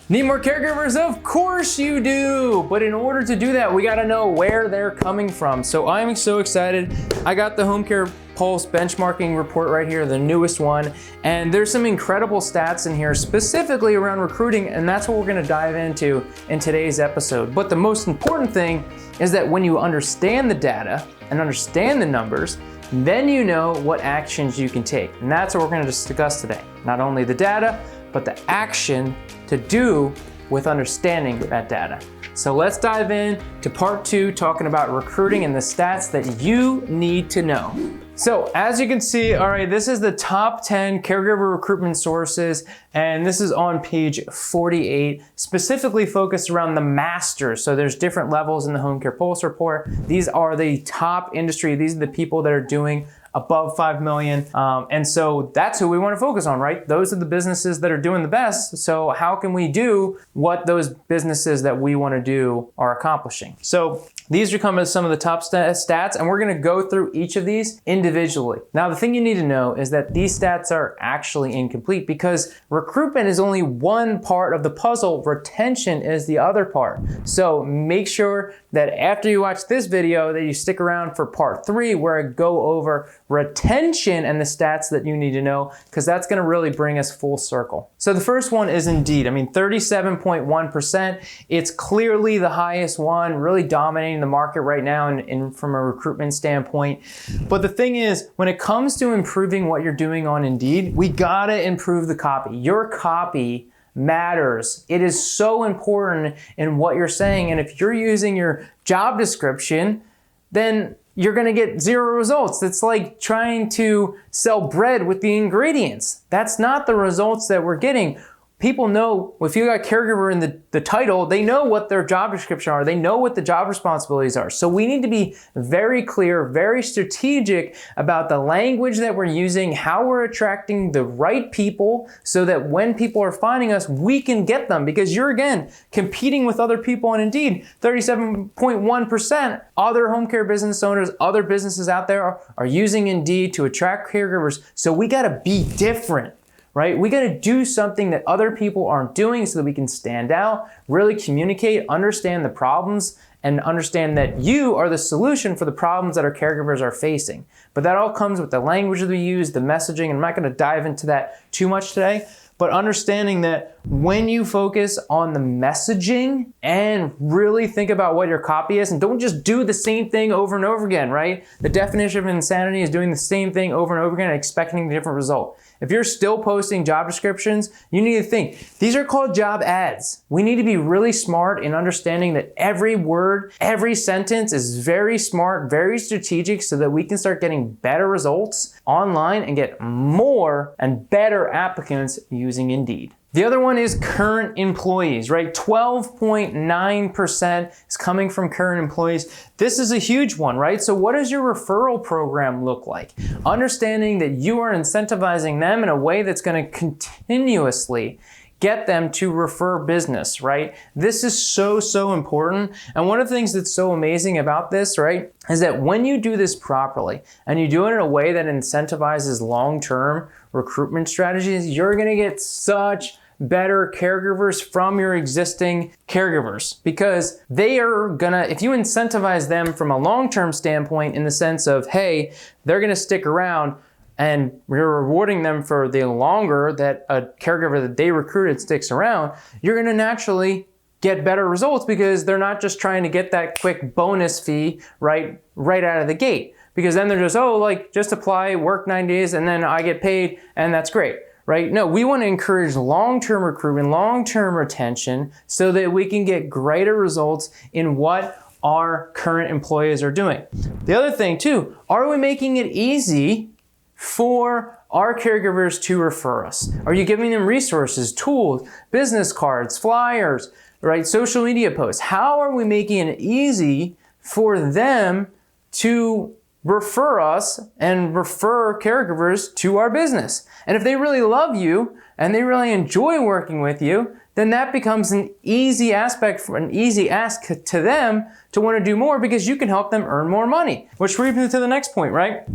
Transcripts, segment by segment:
Need more caregivers? Of course you do! But in order to do that, we gotta know where they're coming from. So I'm so excited. I got the Home Care Pulse benchmarking report right here, the newest one. And there's some incredible stats in here specifically around recruiting, and that's what we're gonna dive into in today's episode. But the most important thing is that when you understand the data and understand the numbers, then you know what actions you can take. And that's what we're gonna discuss today. Not only the data, but the action to do with understanding that data. So let's dive in to part 2, talking about recruiting and the stats that you need to know. So as you can see, all right, this is the top 10 caregiver recruitment sources, and this is on page 48, specifically focused around the masters. So there's different levels in the Home Care Pulse report. These are the top industry. These are the people that are doing above 5 million. And so that's who we want to focus on, right? Those are the businesses that are doing the best. So how can we do what those businesses that we want to do are accomplishing? So these are some of the top stats, and we're gonna go through each of these individually. Now, the thing you need to know is that these stats are actually incomplete because recruitment is only one part of the puzzle, retention is the other part. So make sure that after you watch this video that you stick around for part 3 where I go over retention and the stats that you need to know, because that's gonna really bring us full circle. So the first one is Indeed. 37.1%. It's clearly the highest one, really dominating the market right now and from a recruitment standpoint. But the thing is, when it comes to improving what you're doing on Indeed, we gotta improve the copy. Your copy matters. It is so important in what you're saying. And if you're using your job description, then you're gonna get 0 results. It's like trying to sell bread with the ingredients. That's not the results that we're getting. People know, if you got caregiver in the title, they know what their job description are. They know what the job responsibilities are. So we need to be very clear, very strategic about the language that we're using, how we're attracting the right people so that when people are finding us, we can get them, because you're, again, competing with other people on Indeed. 37.1% other home care business owners, other businesses out there are using Indeed to attract caregivers. So we gotta be different. Right? We gotta do something that other people aren't doing so that we can stand out, really communicate, understand the problems, and understand that you are the solution for the problems that our caregivers are facing. But that all comes with the language that we use, the messaging, and I'm not gonna dive into that too much today, but understanding that when you focus on the messaging and really think about what your copy is, and don't just do the same thing over and over again, right? The definition of insanity is doing the same thing over and over again and expecting a different result. If you're still posting job descriptions, you need to think, these are called job ads. We need to be really smart in understanding that every word, every sentence is very smart, very strategic, so that we can start getting better results online and get more and better applicants using Indeed. The other one is current employees, right? 12.9% is coming from current employees. This is a huge one, right? So what does your referral program look like? Understanding that you are incentivizing them in a way that's going to continuously get them to refer business, right? This is so important. And one of the things that's so amazing about this, right, is that when you do this properly and you do it in a way that incentivizes long-term recruitment strategies, you're going to get such better caregivers from your existing caregivers, because they are gonna, if you incentivize them from a long-term standpoint in the sense of, hey, they're gonna stick around and you're rewarding them for the longer that a caregiver that they recruited sticks around, you're gonna naturally get better results because they're not just trying to get that quick bonus fee right out of the gate. Because then they're just, oh, like, just apply, work 9 days, and then I get paid, and that's great. Right? No, we want to encourage long-term recruitment, long-term retention, so that we can get greater results in what our current employees are doing. The other thing too, are we making it easy for our caregivers to refer us? Are you giving them resources, tools, business cards, flyers, right? Social media posts? How are we making it easy for them to refer us and refer caregivers to our business? And if they really love you and they really enjoy working with you, then that becomes an easy aspect, an easy ask to them to want to do more, because you can help them earn more money. Which brings me to the next point, right?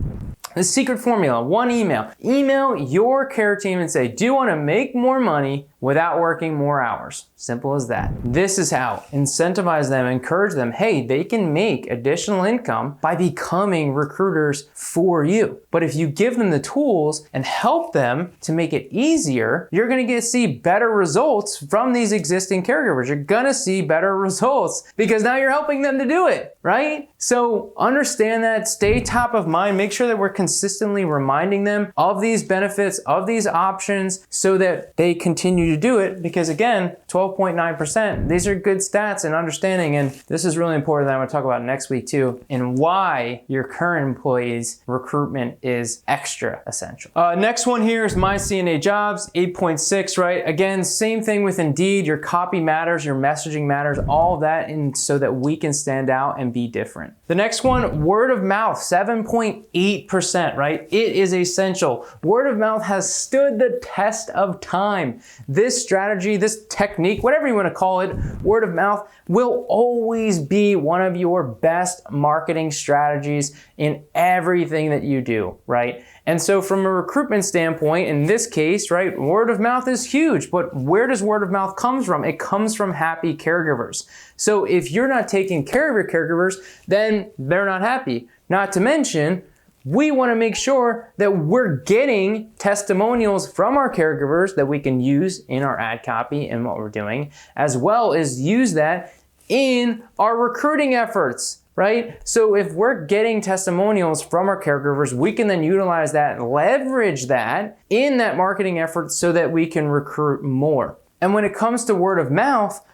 The secret formula, one email. Email your care team and say, do you want to make more money without working more hours. Simple as that. This is how. Incentivize them, encourage them. Hey, they can make additional income by becoming recruiters for you. But if you give them the tools and help them to make it easier, you're gonna see better results from these existing caregivers. You're gonna see better results because now you're helping them to do it, right? So understand that, stay top of mind, make sure that we're consistently reminding them of these benefits, of these options, so that they continue to do it. Because again, 12.9%, these are good stats and understanding, and this is really important that I'm gonna talk about next week too, and why your current employees' recruitment is extra essential. Next one here is My CNA Jobs, 8.6, right? Again, same thing with Indeed, your copy matters, your messaging matters, all of that, and so that we can stand out and be different. The next one, word of mouth, 7.8%, right? It is essential. Word of mouth has stood the test of time. This strategy, this technique, whatever you want to call it, word of mouth will always be one of your best marketing strategies in everything that you do, right? And so from a recruitment standpoint, in this case, right, word of mouth is huge, but where does word of mouth come from? It comes from happy caregivers. So if you're not taking care of your caregivers, then they're not happy. Not to mention, we want to make sure that we're getting testimonials from our caregivers that we can use in our ad copy and what we're doing, as well as use that in our recruiting efforts. Right? So if we're getting testimonials from our caregivers, we can then utilize that and leverage that in that marketing effort so that we can recruit more. And when it comes to word of mouth,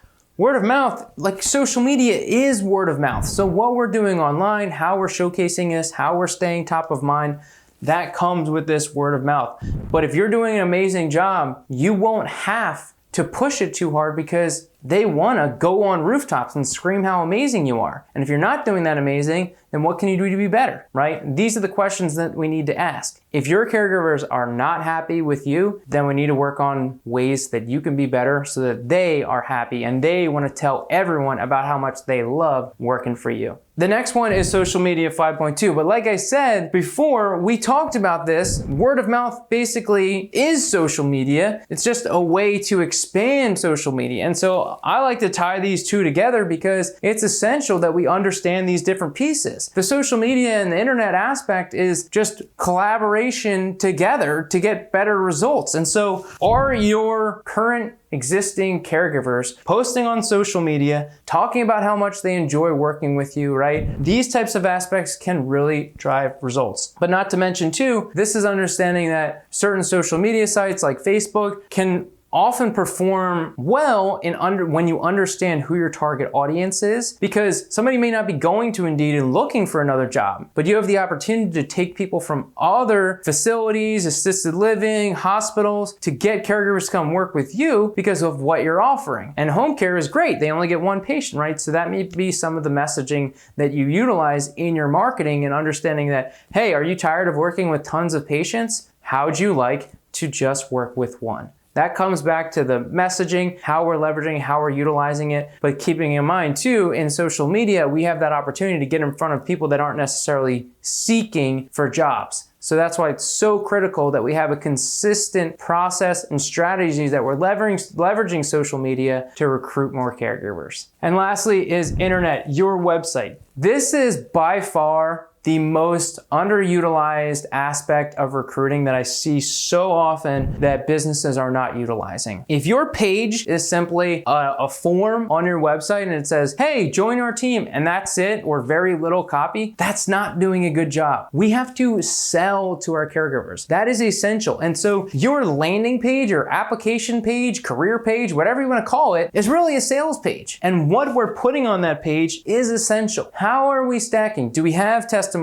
like social media is word of mouth. So what we're doing online, how we're showcasing this, how we're staying top of mind, that comes with this word of mouth. But if you're doing an amazing job, you won't have to push it too hard because they want to go on rooftops and scream how amazing you are. And if you're not doing that amazing, then what can you do to be better, right? These are the questions that we need to ask. If your caregivers are not happy with you, then we need to work on ways that you can be better so that they are happy and they want to tell everyone about how much they love working for you. The next one is social media 5.2. But like I said before, we talked about this. Word of mouth basically is social media. It's just a way to expand social media. And so I like to tie these two together because it's essential that we understand these different pieces. The social media and the internet aspect is just collaboration together to get better results. And so are your current existing caregivers posting on social media, talking about how much they enjoy working with you, right? These types of aspects can really drive results. But not to mention too, this is understanding that certain social media sites like Facebook can often perform well when you understand who your target audience is, because somebody may not be going to Indeed and looking for another job, but you have the opportunity to take people from other facilities, assisted living, hospitals, to get caregivers to come work with you because of what you're offering. And home care is great. They only get one patient, right? So that may be some of the messaging that you utilize in your marketing and understanding that, hey, are you tired of working with tons of patients? How'd you like to just work with one? That comes back to the messaging, how we're leveraging, how we're utilizing it, but keeping in mind too, in social media, we have that opportunity to get in front of people that aren't necessarily seeking for jobs. So that's why it's so critical that we have a consistent process and strategies that we're leveraging social media to recruit more caregivers. And lastly is internet, your website. This is by far the most underutilized aspect of recruiting that I see so often that businesses are not utilizing. If your page is simply a form on your website and it says, hey, join our team, and that's it, or very little copy, that's not doing a good job. We have to sell to our caregivers. That is essential. And so your landing page or application page, career page, whatever you want to call it, is really a sales page. And what we're putting on that page is essential. How are we stacking? Do we have testimonials?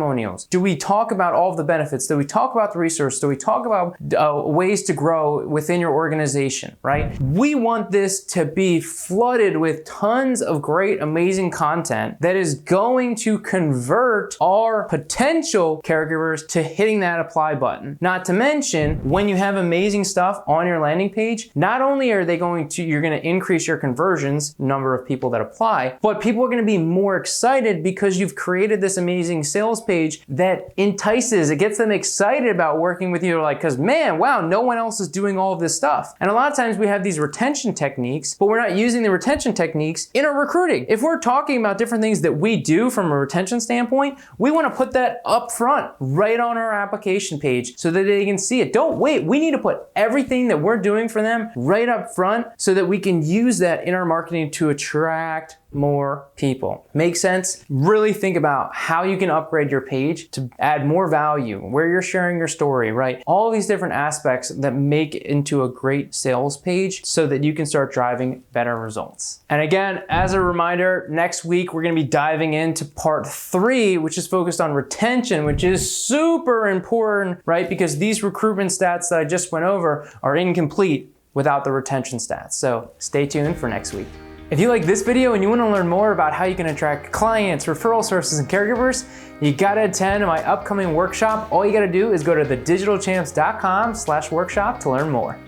Do we talk about all of the benefits? Do we talk about the resource? Do we talk about ways to grow within your organization, right? We want this to be flooded with tons of great, amazing content that is going to convert our potential caregivers to hitting that apply button. Not to mention, when you have amazing stuff on your landing page, not only are you're going to increase your conversions, number of people that apply, but people are going to be more excited because you've created this amazing sales page that entices, it gets them excited about working with you, like, because man, wow, no one else is doing all of this stuff. And a lot of times we have these retention techniques, but we're not using the retention techniques in our recruiting. If we're talking about different things that we do from a retention standpoint, we want to put that up front, right on our application page so that they can see it. Don't wait. We need to put everything that we're doing for them right up front so that we can use that in our marketing to attract more people. Make sense? Really think about how you can upgrade your page to add more value, where you're sharing your story, right? All these different aspects that make it into a great sales page so that you can start driving better results. And again, as a reminder, next week we're gonna be diving into part 3, which is focused on retention, which is super important, right? Because these recruitment stats that I just went over are incomplete without the retention stats. So stay tuned for next week. If you like this video and you want to learn more about how you can attract clients, referral sources, and caregivers, you gotta attend my upcoming workshop. All you gotta do is go to thedigitalchamps.com/workshop to learn more.